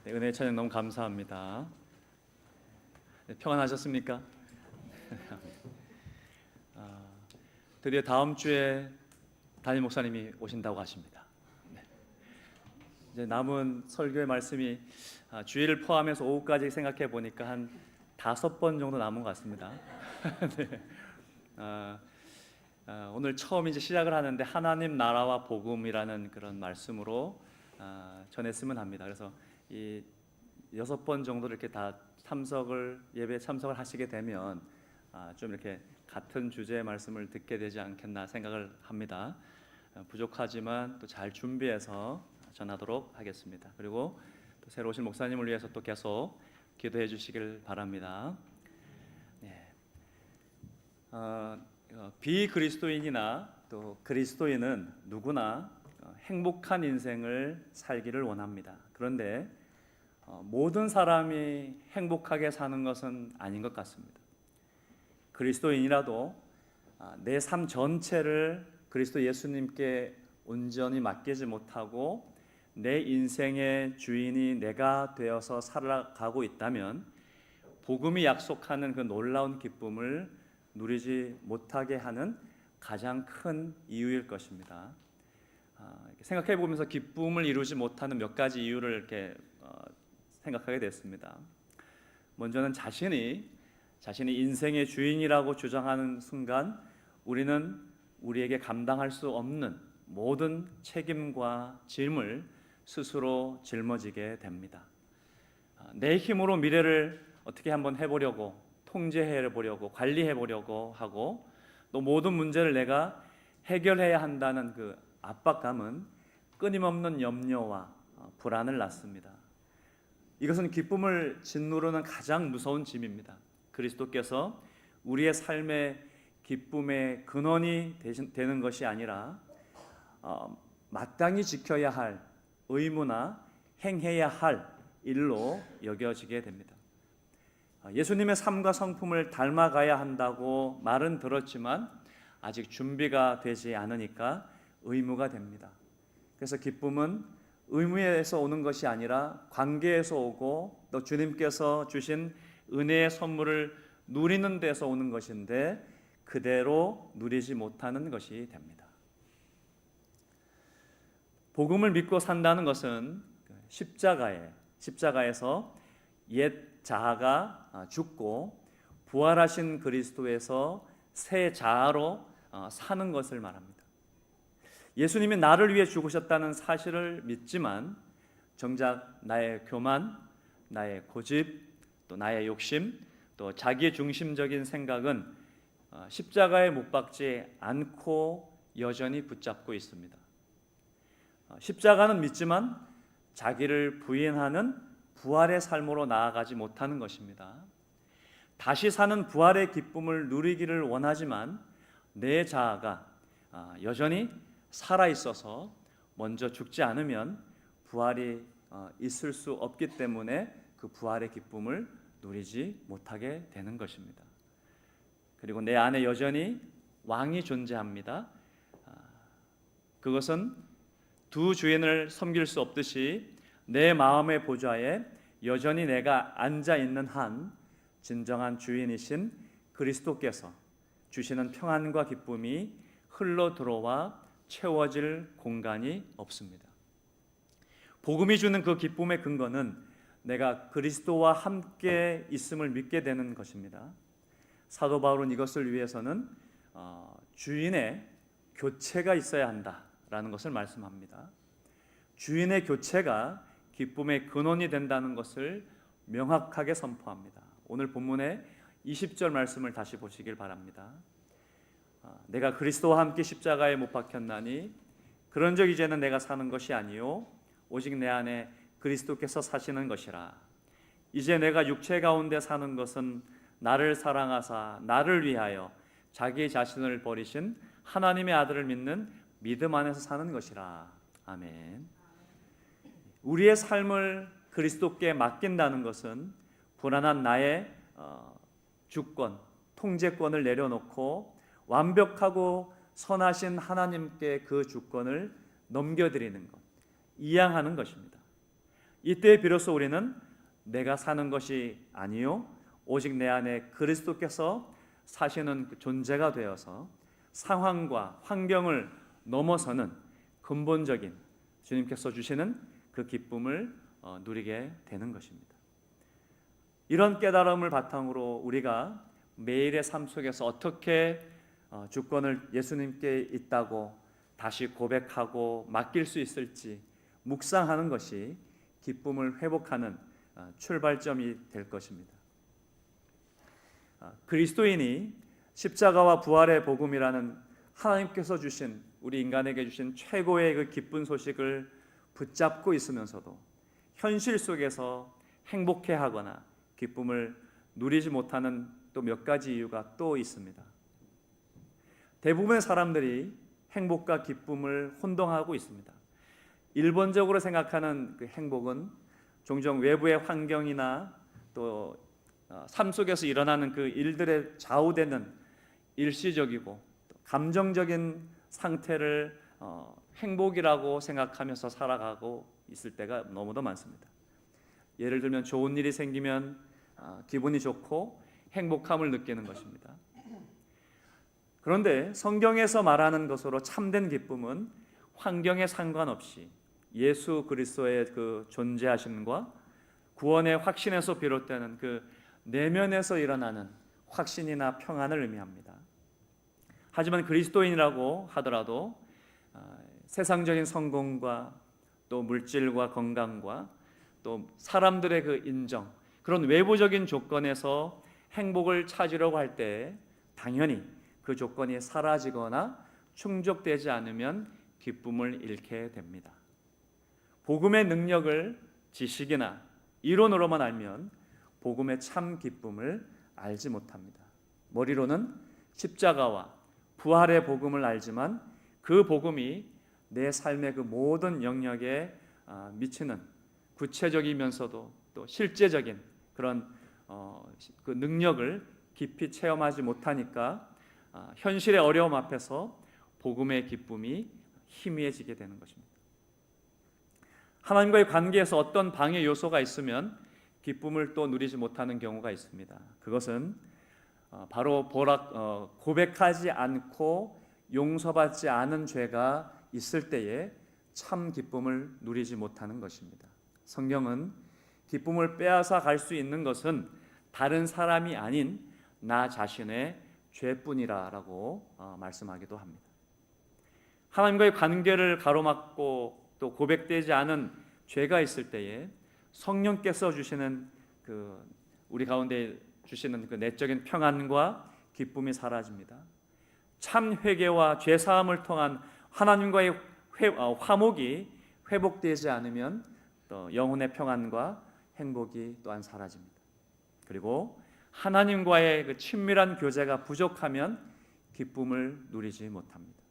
네, 은혜 찬양 너무 감사합니다. 네, 평안하셨습니까? 드디어 다음 주에 담임 목사님이 오신다고 하십니다. 네. 이제 남은 설교의 말씀이 주일을 포함해서 오후까지 생각해 보니까 한 5번 정도 남은 것 같습니다. 네. 오늘 처음 이제 시작을 하는데 하나님 나라와 복음이라는 그런 말씀으로 전했으면 합니다. 그래서 이 6번 정도를 이렇게 다 예배에 참석을 하시게 되면 좀 이렇게 같은 주제의 말씀을 듣게 되지 않겠나 생각을 합니다. 부족하지만 또 잘 준비해서 전하도록 하겠습니다. 그리고 또 새로 오신 목사님을 위해서 또 계속 기도해 주시길 바랍니다. 네. 비그리스도인이나 또 그리스도인은 누구나 행복한 인생을 살기를 원합니다. 그런데 모든 사람이 행복하게 사는 것은 아닌 것 같습니다. 그리스도인이라도 내 삶 전체를 그리스도 예수님께 온전히 맡기지 못하고 내 인생의 주인이 내가 되어서 살아가고 있다면 복음이 약속하는 그 놀라운 기쁨을 누리지 못하게 하는 가장 큰 이유일 것입니다. 생각해 보면서 기쁨을 이루지 못하는 몇 가지 이유를 이렇게 생각하게 됐습니다. 먼저는 자신이 인생의 주인이라고 주장하는 순간 우리는 우리에게 감당할 수 없는 모든 책임과 짐을 스스로 짊어지게 됩니다. 내 힘으로 미래를 어떻게 한번 해보려고, 통제해보려고, 관리해보려고 하고 또 모든 문제를 내가 해결해야 한다는 그 압박감은 끊임없는 염려와 불안을 낳습니다. 이것은 기쁨을 짓누르는 가장 무서운 짐입니다. 그리스도께서 우리의 삶의 기쁨의 근원이 되는 것이 아니라 마땅히 지켜야 할 의무나 행해야 할 일로 여겨지게 됩니다. 예수님의 삶과 성품을 닮아가야 한다고 말은 들었지만 아직 준비가 되지 않으니까 의무가 됩니다. 그래서 기쁨은 의무에서 오는 것이 아니라 관계에서 오고 또 주님께서 주신 은혜의 선물을 누리는 데서 오는 것인데 그대로 누리지 못하는 것이 됩니다. 복음을 믿고 산다는 것은 십자가에서 옛 자아가 죽고 부활하신 그리스도에서 새 자아로 사는 것을 말합니다. 예수님이 나를 위해 죽으셨다는 사실을 믿지만 정작 나의 교만, 나의 고집, 또 나의 욕심, 또 자기 중심적인 생각은 십자가에 못 박지 않고 여전히 붙잡고 있습니다. 십자가는 믿지만 자기를 부인하는 부활의 삶으로 나아가지 못하는 것입니다. 다시 사는 부활의 기쁨을 누리기를 원하지만 내 자아가 여전히 살아있어서 먼저 죽지 않으면 부활이 있을 수 없기 때문에 그 부활의 기쁨을 누리지 못하게 되는 것입니다. 그리고 내 안에 여전히 왕이 존재합니다. 그것은 두 주인을 섬길 수 없듯이 내 마음의 보좌에 여전히 내가 앉아 있는 한 진정한 주인이신 그리스도께서 주시는 평안과 기쁨이 흘러 들어와 채워질 공간이 없습니다. 복음이 주는 그 기쁨의 근거는 내가 그리스도와 함께 있음을 믿게 되는 것입니다. 사도 바울은 이것을 위해서는 주인의 교체가 있어야 한다라는 것을 말씀합니다. 주인의 교체가 기쁨의 근원이 된다는 것을 명확하게 선포합니다. 오늘 본문의 20절 말씀을 다시 보시길 바랍니다. 내가 그리스도와 함께 십자가에 못 박혔나니 그런즉 이제는 내가 사는 것이 아니요 오직 내 안에 그리스도께서 사시는 것이라. 이제 내가 육체 가운데 사는 것은 나를 사랑하사 나를 위하여 자기 자신을 버리신 하나님의 아들을 믿는 믿음 안에서 사는 것이라. 아멘. 우리의 삶을 그리스도께 맡긴다는 것은 불안한 나의 주권, 통제권을 내려놓고 완벽하고 선하신 하나님께 그 주권을 넘겨드리는 것, 이양하는 것입니다. 이때 비로소 우리는 내가 사는 것이 아니요 오직 내 안에 그리스도께서 사시는 그 존재가 되어서 상황과 환경을 넘어서는 근본적인 주님께서 주시는 그 기쁨을 누리게 되는 것입니다. 이런 깨달음을 바탕으로 우리가 매일의 삶 속에서 어떻게 주권을 예수님께 있다고 다시 고백하고 맡길 수 있을지 묵상하는 것이 기쁨을 회복하는 출발점이 될 것입니다. 그리스도인이 십자가와 부활의 복음이라는 하나님께서 주신 우리 인간에게 주신 최고의 그 기쁜 소식을 붙잡고 있으면서도 현실 속에서 행복해하거나 기쁨을 누리지 못하는 또 몇 가지 이유가 또 있습니다. 대부분의 사람들이 행복과 기쁨을 혼동하고 있습니다. 일본적으로 생각하는 그 행복은 종종 외부의 환경이나 또 삶 속에서 일어나는 그 일들에 좌우되는 일시적이고 감정적인 상태를 행복이라고 생각하면서 살아가고 있을 때가 너무도 많습니다. 예를 들면 좋은 일이 생기면 기분이 좋고 행복함을 느끼는 것입니다. 그런데 성경에서 말하는 것으로 참된 기쁨은 환경에 상관없이 예수 그리스도의 그 존재하심과 구원의 확신에서 비롯되는 그 내면에서 일어나는 확신이나 평안을 의미합니다. 하지만 그리스도인이라고 하더라도 세상적인 성공과 또 물질과 건강과 또 사람들의 그 인정, 그런 외부적인 조건에서 행복을 찾으려고 할 때 당연히 그 조건이 사라지거나 충족되지 않으면 기쁨을 잃게 됩니다. 복음의 능력을 지식이나 이론으로만 알면 복음의 참 기쁨을 알지 못합니다. 머리로는 십자가와 부활의 복음을 알지만 그 복음이 내 삶의 그 모든 영역에 미치는 구체적이면서도 또 실제적인 그런 그 능력을 깊이 체험하지 못하니까 현실의 어려움 앞에서 복음의 기쁨이 희미해지게 되는 것입니다. 하나님과의 관계에서 어떤 방해 요소가 있으면 기쁨을 또 누리지 못하는 경우가 있습니다. 그것은 바로 고백하지 않고 용서받지 않은 죄가 있을 때에 참 기쁨을 누리지 못하는 것입니다. 성경은 기쁨을 빼앗아 갈 수 있는 것은 다른 사람이 아닌 나 자신의 죄뿐이라고 말씀하기도 합니다. 하나님과의 관계를 가로막고 또 고백되지 않은 죄가 있을 때에 성령께서 주시는 우리 가운데 주시는 그 내적인 평안과 기쁨이 사라집니다. 참 회개와 죄 사함을 통한 하나님과의 화목이 회복되지 않으면 또 영혼의 평안과 행복이 또한 사라집니다. 그리고 하나님과의 그 친밀한 교제가 부족하면 기쁨을 누리지 못합니다.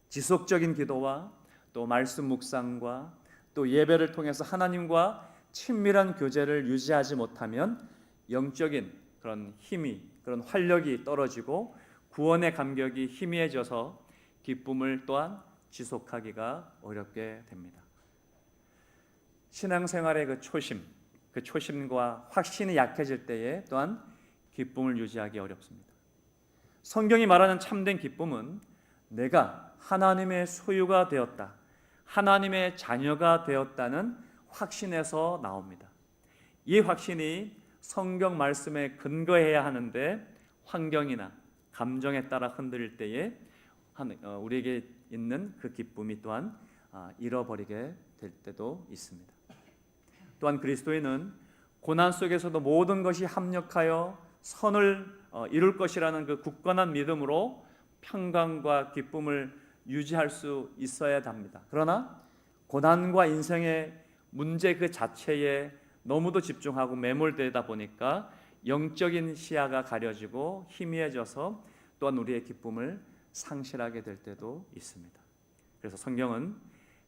지속적인 기도와 또 말씀 묵상과 또 예배를 통해서 하나님과 친밀한 교제를 유지하지 못하면 영적인 그런 힘이, 그런 활력이 떨어지고 구원의 감격이 희미해져서 기쁨을 또한 지속하기가 어렵게 됩니다. 신앙생활의 그 초심과 확신이 약해질 때에 또한 기쁨을 유지하기 어렵습니다. 성경이 말하는 참된 기쁨은 내가 하나님의 소유가 되었다, 하나님의 자녀가 되었다는 확신에서 나옵니다. 이 확신이 성경 말씀에 근거해야 하는데 환경이나 감정에 따라 흔들릴 때에 우리에게 있는 그 기쁨이 또한 잃어버리게 될 때도 있습니다. 또한 그리스도인은 고난 속에서도 모든 것이 합력하여 선을 이룰 것이라는 그 굳건한 믿음으로 평강과 기쁨을 유지할 수 있어야 합니다. 그러나 고난과 인생의 문제 그 자체에 너무도 집중하고 매몰되다 보니까 영적인 시야가 가려지고 희미해져서 또한 우리의 기쁨을 상실하게 될 때도 있습니다. 그래서 성경은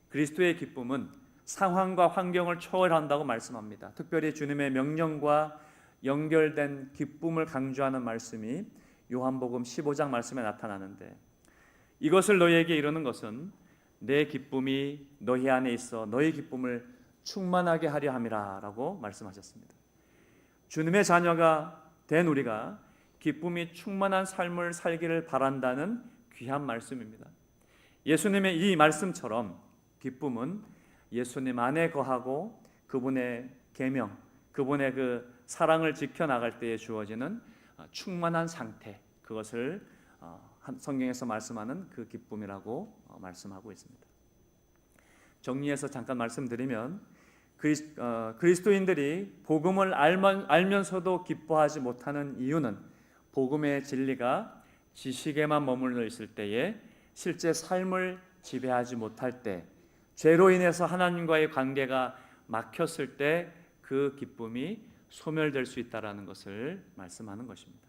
그리스도의 기쁨은 상황과 환경을 초월한다고 말씀합니다. 특별히 주님의 명령과 연결된 기쁨을 강조하는 말씀이 요한복음 15장 말씀에 나타나는데, 이것을 너희에게 이루는 것은 내 기쁨이 너희 안에 있어 너희 기쁨을 충만하게 하려 함이라라고 말씀하셨습니다. 주님의 자녀가 된 우리가 기쁨이 충만한 삶을 살기를 바란다는 귀한 말씀입니다. 예수님의 이 말씀처럼 기쁨은 예수님 안에 거하고 그분의 계명, 그분의 그 사랑을 지켜나갈 때에 주어지는 충만한 상태, 그것을 성경에서 말씀하는 그 기쁨이라고 말씀하고 있습니다. 정리해서 잠깐 말씀드리면 그리스도인들이 복음을 알면서도 기뻐하지 못하는 이유는 복음의 진리가 지식에만 머물러 있을 때에 실제 삶을 지배하지 못할 때, 죄로 인해서 하나님과의 관계가 막혔을 때 그 기쁨이 소멸될 수 있다는 것을 말씀하는 것입니다.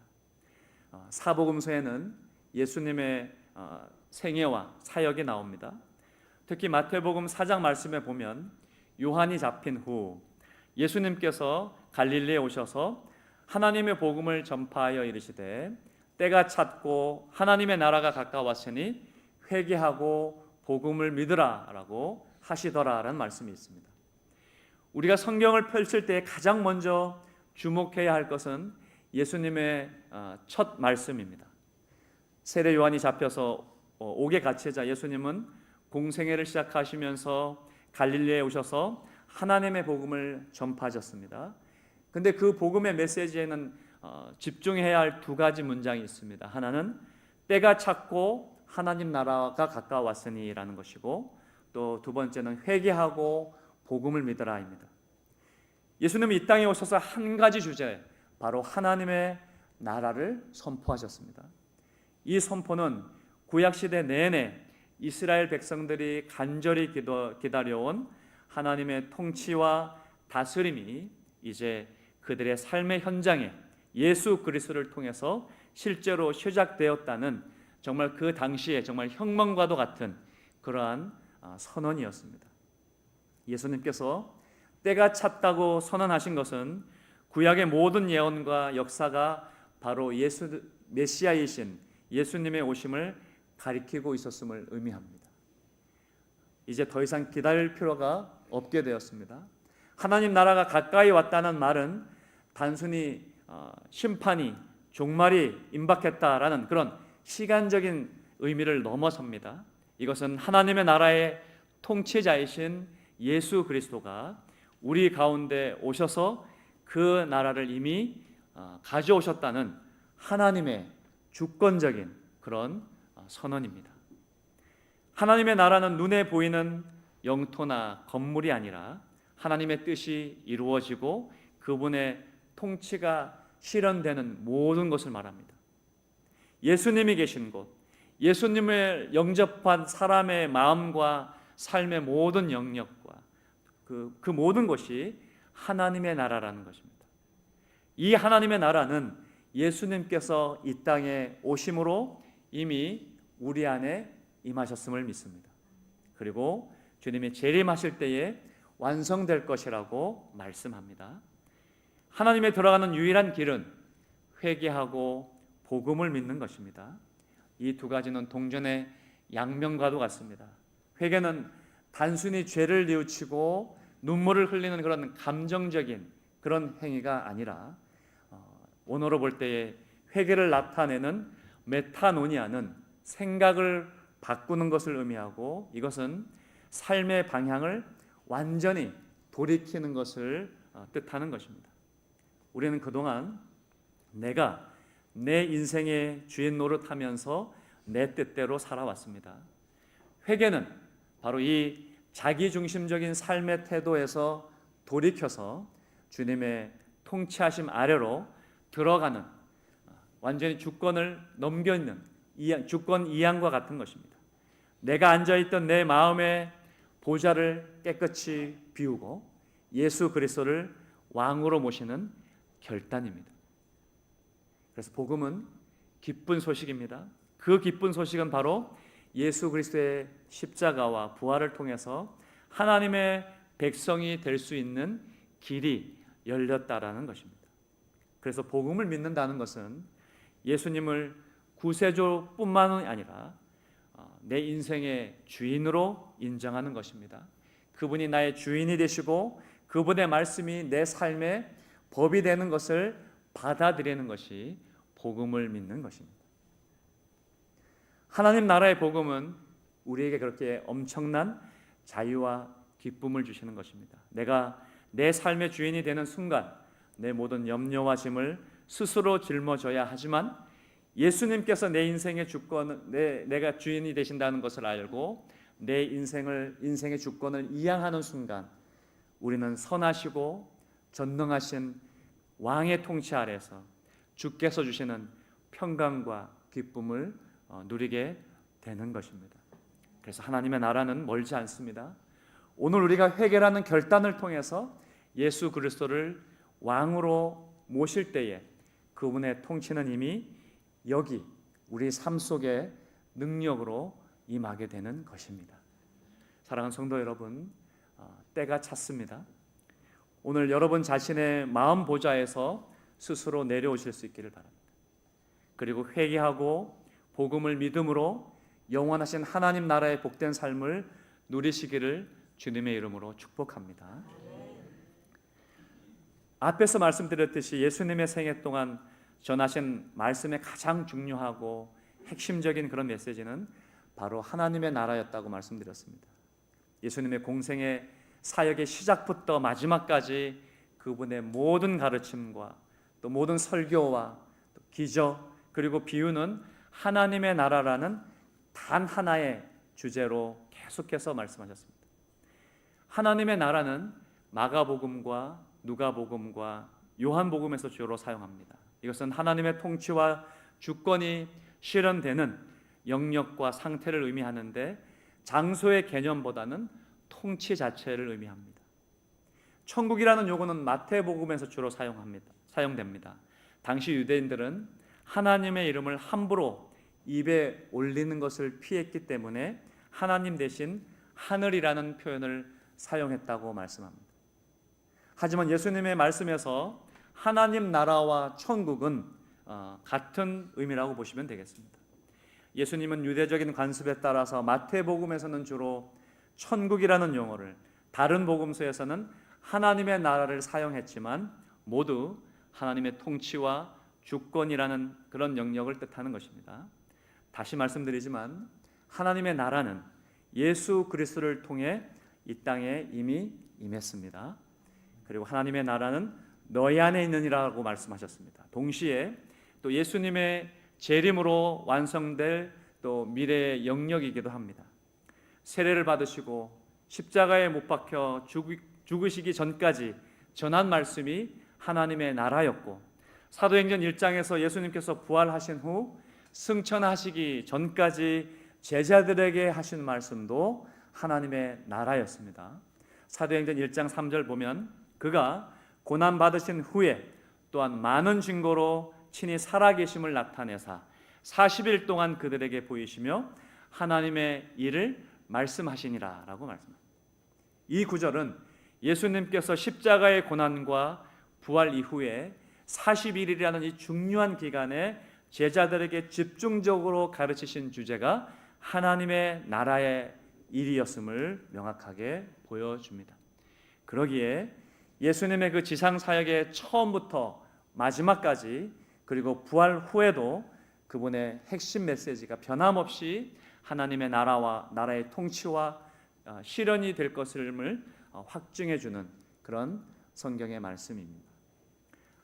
사복음서에는 예수님의 생애와 사역이 나옵니다. 특히 마태복음 4장 말씀에 보면 요한이 잡힌 후 예수님께서 갈릴리에 오셔서 하나님의 복음을 전파하여 이르시되 때가 찼고 하나님의 나라가 가까웠으니 회개하고 복음을 믿으라라고 하시더라라는 말씀이 있습니다. 우리가 성경을 펼칠 때 가장 먼저 주목해야 할 것은 예수님의 첫 말씀입니다. 세례 요한이 잡혀서 옥에 갇히자 예수님은 공생애를 시작하시면서 갈릴리에 오셔서 하나님의 복음을 전파하셨습니다. 근데 그 복음의 메시지에는 집중해야 할 두 가지 문장이 있습니다. 하나는 때가 찼고 하나님 나라가 가까웠으니 라는 것이고, 또 두 번째는 회개하고 복음을 믿으라입니다. 예수님은 이 땅에 오셔서 한 가지 주제, 바로 하나님의 나라를 선포하셨습니다. 이 선포는 구약시대 내내 이스라엘 백성들이 간절히 기다려온 하나님의 통치와 다스림이 이제 그들의 삶의 현장에 예수 그리스도를 통해서 실제로 시작되었다는, 정말 그 당시에 정말 혁명과도 같은 그러한 선언이었습니다. 예수님께서 때가 찼다고 선언하신 것은 구약의 모든 예언과 역사가 바로 메시아이신 예수님의 오심을 가리키고 있었음을 의미합니다. 이제 더 이상 기다릴 필요가 없게 되었습니다. 하나님 나라가 가까이 왔다는 말은 단순히 심판이, 종말이 임박했다라는 그런 시간적인 의미를 넘어섭니다. 이것은 하나님의 나라의 통치자이신 예수 그리스도가 우리 가운데 오셔서 그 나라를 이미 가져오셨다는 하나님의 주권적인 그런 선언입니다. 하나님의 나라는 눈에 보이는 영토나 건물이 아니라 하나님의 뜻이 이루어지고 그분의 통치가 실현되는 모든 것을 말합니다. 예수님이 계신 곳, 예수님을 영접한 사람의 마음과 삶의 모든 영역과 그 모든 것이 하나님의 나라라는 것입니다. 이 하나님의 나라는 예수님께서 이 땅에 오심으로 이미 우리 안에 임하셨음을 믿습니다. 그리고 주님이 재림하실 때에 완성될 것이라고 말씀합니다. 하나님에 들어가는 유일한 길은 회개하고 복음을 믿는 것입니다. 이 두 가지는 동전의 양면과도 같습니다. 회개는 단순히 죄를 뉘우치고 눈물을 흘리는 그런 감정적인 그런 행위가 아니라, 원어로 볼 때에 회개를 나타내는 메타노니아는 생각을 바꾸는 것을 의미하고, 이것은 삶의 방향을 완전히 돌이키는 것을 뜻하는 것입니다. 우리는 그동안 내가 내 인생의 주인 노릇하면서 내 뜻대로 살아왔습니다. 회개는 바로 이 자기중심적인 삶의 태도에서 돌이켜서 주님의 통치하심 아래로 들어가는, 완전히 주권을 넘겨있는 주권 이양과 같은 것입니다. 내가 앉아있던 내 마음의 보좌를 깨끗이 비우고 예수 그리스도를 왕으로 모시는 결단입니다. 그래서 복음은 기쁜 소식입니다. 그 기쁜 소식은 바로 예수 그리스도의 십자가와 부활을 통해서 하나님의 백성이 될 수 있는 길이 열렸다라는 것입니다. 그래서 복음을 믿는다는 것은 예수님을 구세주뿐만이 아니라 내 인생의 주인으로 인정하는 것입니다. 그분이 나의 주인이 되시고 그분의 말씀이 내 삶의 법이 되는 것을 받아들이는 것이 복음을 믿는 것입니다. 하나님 나라의 복음은 우리에게 그렇게 엄청난 자유와 기쁨을 주시는 것입니다. 내가 내 삶의 주인이 되는 순간 내 모든 염려와 짐을 스스로 짊어져야 하지만 예수님께서 내 인생의 주권, 내가 주인이 되신다는 것을 알고 내 인생의 주권을 이양하는 순간 우리는 선하시고 전능하신 왕의 통치 아래서 주께서 주시는 평강과 기쁨을 누리게 되는 것입니다. 그래서 하나님의 나라는 멀지 않습니다. 오늘 우리가 회개라는 결단을 통해서 예수 그리스도를 왕으로 모실 때에 그분의 통치는 이미 여기 우리 삶 속에 능력으로 임하게 되는 것입니다. 사랑하는 성도 여러분, 때가 찼습니다. 오늘 여러분 자신의 마음 보좌에서 스스로 내려오실 수 있기를 바랍니다. 그리고 회개하고 복음을 믿음으로 영원하신 하나님 나라의 복된 삶을 누리시기를 주님의 이름으로 축복합니다. 앞에서 말씀드렸듯이 예수님의 생애 동안 전하신 말씀의 가장 중요하고 핵심적인 그런 메시지는 바로 하나님의 나라였다고 말씀드렸습니다. 예수님의 공생의 사역의 시작부터 마지막까지 그분의 모든 가르침과 또 모든 설교와 또 기적 그리고 비유는 하나님의 나라라는 단 하나의 주제로 계속해서 말씀하셨습니다. 하나님의 나라는 마가복음과 누가복음과 요한복음에서 주로 사용합니다. 이것은 하나님의 통치와 주권이 실현되는 영역과 상태를 의미하는데 장소의 개념보다는 통치 자체를 의미합니다. 천국이라는 용어는 마태복음에서 주로 사용됩니다. 당시 유대인들은 하나님의 이름을 함부로 입에 올리는 것을 피했기 때문에 하나님 대신 하늘이라는 표현을 사용했다고 말씀합니다. 하지만 예수님의 말씀에서 하나님 나라와 천국은 같은 의미라고 보시면 되겠습니다. 예수님은 유대적인 관습에 따라서 마태복음에서는 주로 천국이라는 용어를, 다른 복음서에서는 하나님의 나라를 사용했지만 모두 하나님의 통치와 주권이라는 그런 영역을 뜻하는 것입니다. 다시 말씀드리지만 하나님의 나라는 예수 그리스도를 통해 이 땅에 이미 임했습니다. 그리고 하나님의 나라는 너희 안에 있느니라고 말씀하셨습니다. 동시에 또 예수님의 재림으로 완성될 또 미래의 영역이기도 합니다. 세례를 받으시고 십자가에 못 박혀 죽으시기 전까지 전한 말씀이 하나님의 나라였고, 사도행전 1장에서 예수님께서 부활하신 후 승천하시기 전까지 제자들에게 하신 말씀도 하나님의 나라였습니다. 사도행전 1장 3절 보면 그가 고난받으신 후에 또한 많은 증거로 친히 살아계심을 나타내사 40일 동안 그들에게 보이시며 하나님의 일을 말씀하시니라 라고 말씀합니다. 이 구절은 예수님께서 십자가의 고난과 부활 이후에 40일이라는 이 중요한 기간에 제자들에게 집중적으로 가르치신 주제가 하나님의 나라의 일이었음을 명확하게 보여줍니다. 그러기에 예수님의 그 지상 사역의 처음부터 마지막까지 그리고 부활 후에도 그분의 핵심 메시지가 변함없이 하나님의 나라와 나라의 통치와 실현이 될 것을 확증해 주는 그런 성경의 말씀입니다.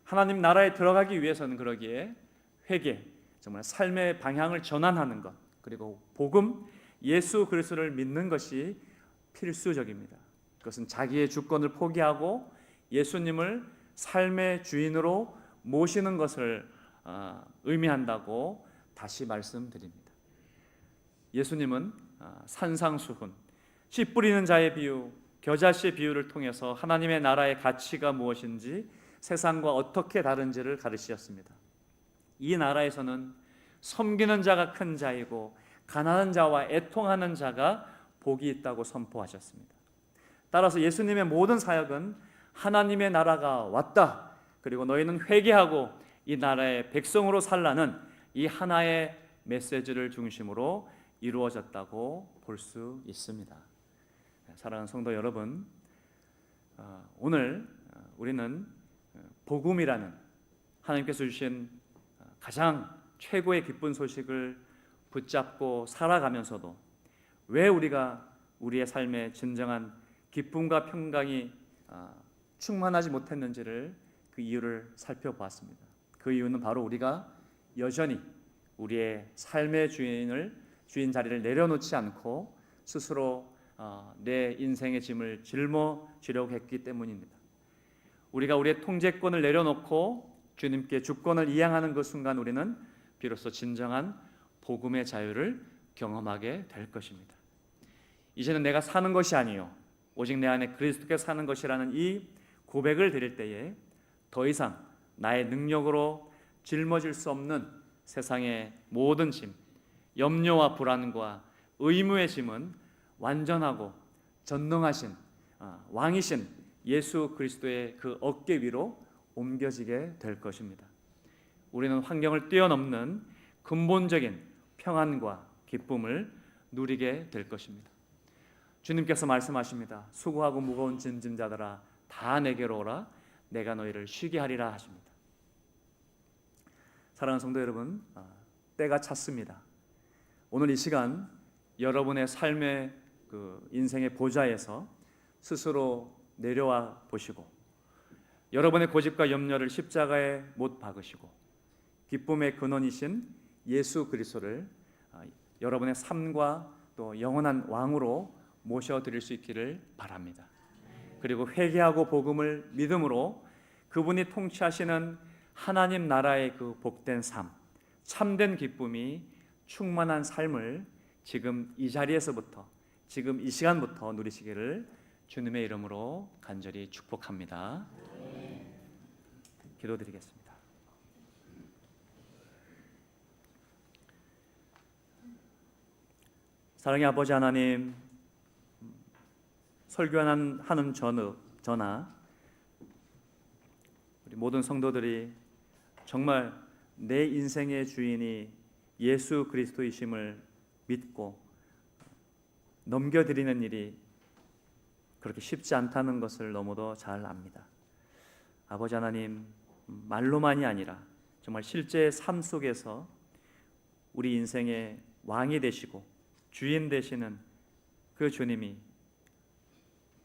하나님 나라에 들어가기 위해서는 그러기에 회개, 정말 삶의 방향을 전환하는 것, 그리고 복음, 예수 그리스도를 믿는 것이 필수적입니다. 그것은 자기의 주권을 포기하고 예수님을 삶의 주인으로 모시는 것을 의미한다고 다시 말씀드립니다. 예수님은 산상수훈, 씨 뿌리는 자의 비유, 겨자씨의 비유를 통해서 하나님의 나라의 가치가 무엇인지 세상과 어떻게 다른지를 가르치셨습니다. 이 나라에서는 섬기는 자가 큰 자이고 가난한 자와 애통하는 자가 복이 있다고 선포하셨습니다. 따라서 예수님의 모든 사역은 하나님의 나라가 왔다, 그리고 너희는 회개하고 이 나라의 백성으로 살라는 이 하나의 메시지를 중심으로 이루어졌다고 볼 수 있습니다. 사랑하는 성도 여러분, 오늘 우리는 복음이라는 하나님께서 주신 가장 최고의 기쁜 소식을 붙잡고 살아가면서도 왜 우리가 우리의 삶에 진정한 기쁨과 평강이 충만하지 못했는지를 그 이유를 살펴보았습니다. 그 이유는 바로 우리가 여전히 우리의 삶의 주인 자리를 내려놓지 않고 스스로 내 인생의 짐을 짊어지려고 했기 때문입니다. 우리가 우리의 통제권을 내려놓고 주님께 주권을 이양하는 그 순간 우리는 비로소 진정한 복음의 자유를 경험하게 될 것입니다. 이제는 내가 사는 것이 아니요 오직 내 안에 그리스도께서 사는 것이라는 이 고백을 드릴 때에 더 이상 나의 능력으로 짊어질 수 없는 세상의 모든 짐, 염려와 불안과 의무의 짐은 완전하고 전능하신 왕이신 예수 그리스도의 그 어깨 위로 옮겨지게 될 것입니다. 우리는 환경을 뛰어넘는 근본적인 평안과 기쁨을 누리게 될 것입니다. 주님께서 말씀하십니다. 수고하고 무거운 짐진 자들아 다 내게로 오라 내가 너희를 쉬게 하리라 하십니다. 사랑하는 성도 여러분, 때가 찼습니다. 오늘 이 시간 여러분의 삶의 그 인생의 보좌에서 스스로 내려와 보시고 여러분의 고집과 염려를 십자가에 못 박으시고 기쁨의 근원이신 예수 그리스도를 여러분의 삶과 또 영원한 왕으로 모셔드릴 수 있기를 바랍니다. 그리고 회개하고 복음을 믿음으로 그분이 통치하시는 하나님 나라의 그 복된 삶, 참된 기쁨이 충만한 삶을 지금 이 자리에서부터 지금 이 시간부터 누리시기를 주님의 이름으로 간절히 축복합니다. 기도드리겠습니다. 사랑의 아버지 하나님, 설교하는 전하 우리 모든 성도들이 정말 내 인생의 주인이 예수 그리스도이심을 믿고 넘겨드리는 일이 그렇게 쉽지 않다는 것을 너무도 잘 압니다. 아버지 하나님, 말로만이 아니라 정말 실제 삶 속에서 우리 인생의 왕이 되시고 주인 되시는 그 주님이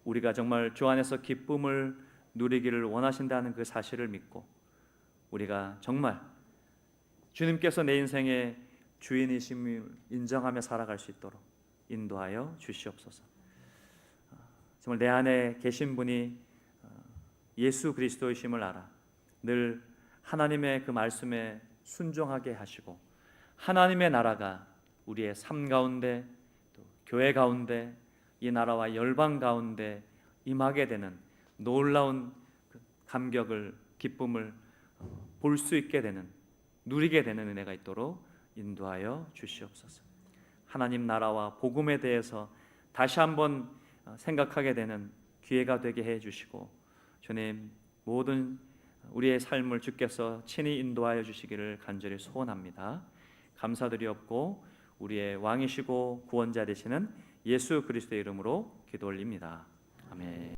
우리가 정말 주 안에서 기쁨을 누리기를 원하신다는 그 사실을 믿고 우리가 정말 주님께서 내 인생의 주인이심을 인정하며 살아갈 수 있도록 인도하여 주시옵소서. 정말 내 안에 계신 분이 예수 그리스도이심을 알아 늘 하나님의 그 말씀에 순종하게 하시고 하나님의 나라가 우리의 삶 가운데 또 교회 가운데 이 나라와 열방 가운데 임하게 되는 놀라운 감격을 기쁨을 볼 수 있게 되는 누리게 되는 은혜가 있도록 인도하여 주시옵소서. 하나님 나라와 복음에 대해서 다시 한번 생각하게 되는 기회가 되게 해 주시고 주님 모든 우리의 삶을 주께서 친히 인도하여 주시기를 간절히 소원합니다. 감사드리옵고 우리의 왕이시고 구원자 되시는 예수 그리스도의 이름으로 기도 올립니다. 아멘.